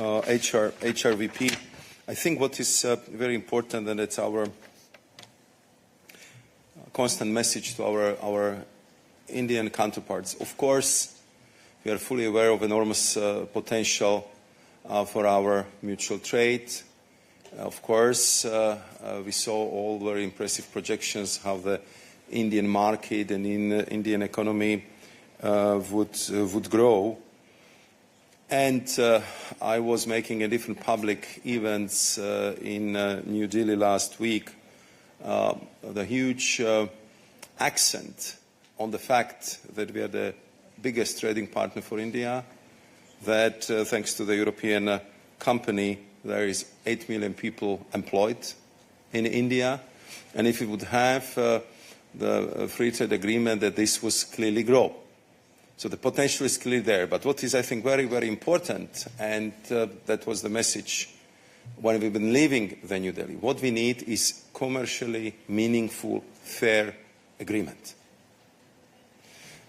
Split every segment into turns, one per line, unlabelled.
HRVP. I think what is very important, and it's our constant message to our Indian counterparts. Of course, we are fully aware of enormous potential for our mutual trade. Of course, we saw all very impressive projections how the Indian market and Indian economy would grow. And I was making a different public events in New Delhi last week. The huge accent on the fact that we are the biggest trading partner for India, that thanks to the European company, there is 8 million people employed in India. And if we would have the free trade agreement, that this was clearly grow. So the potential is clearly there. But what is, I think, very, very important, and that was the message when we've been leaving the New Delhi, what we need is commercially meaningful, fair agreement.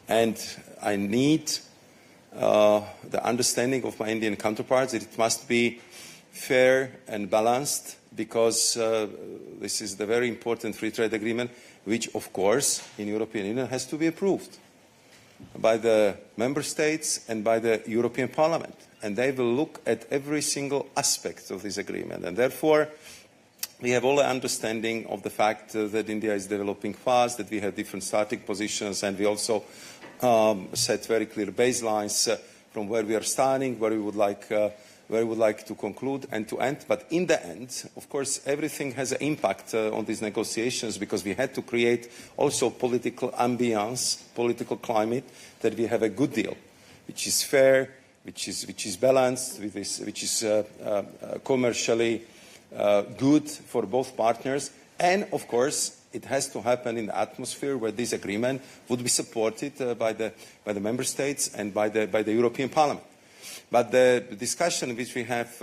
And I need the understanding of my Indian counterparts that it must be fair and balanced, because this is the very important free trade agreement, which, of course, in European Union has to be approved by the member states and by the European Parliament. And they will look at every single aspect of this agreement. And therefore, we have all the understanding of the fact that India is developing fast, that we have different starting positions, and we also set very clear baselines from where we are starting, where we would like to conclude and to end. But in the end, of course, everything has an impact on these negotiations, because we had to create also political ambience, political climate, that we have a good deal, which is fair, which is balanced, which is commercially good for both partners. And, of course, it has to happen in the atmosphere where this agreement would be supported by the member states and by the European Parliament. But the discussion which we have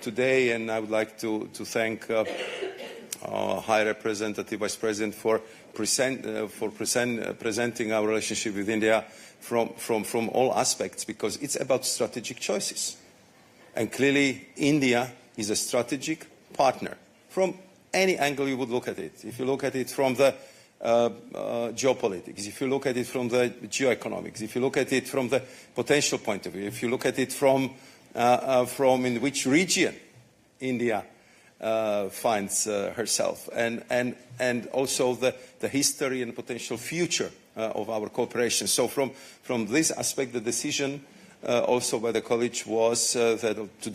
today, and I would like to thank High Representative Vice President for presenting our relationship with India from all aspects, because it's about strategic choices. And clearly, India is a strategic partner from any angle you would look at it. If you look at it from the geopolitics, if you look at it from the geoeconomics, if you look at it from the potential point of view, if you look at it from in which region India finds herself, and also the history and potential future of our cooperation. So from this aspect, the decision also by the college was that today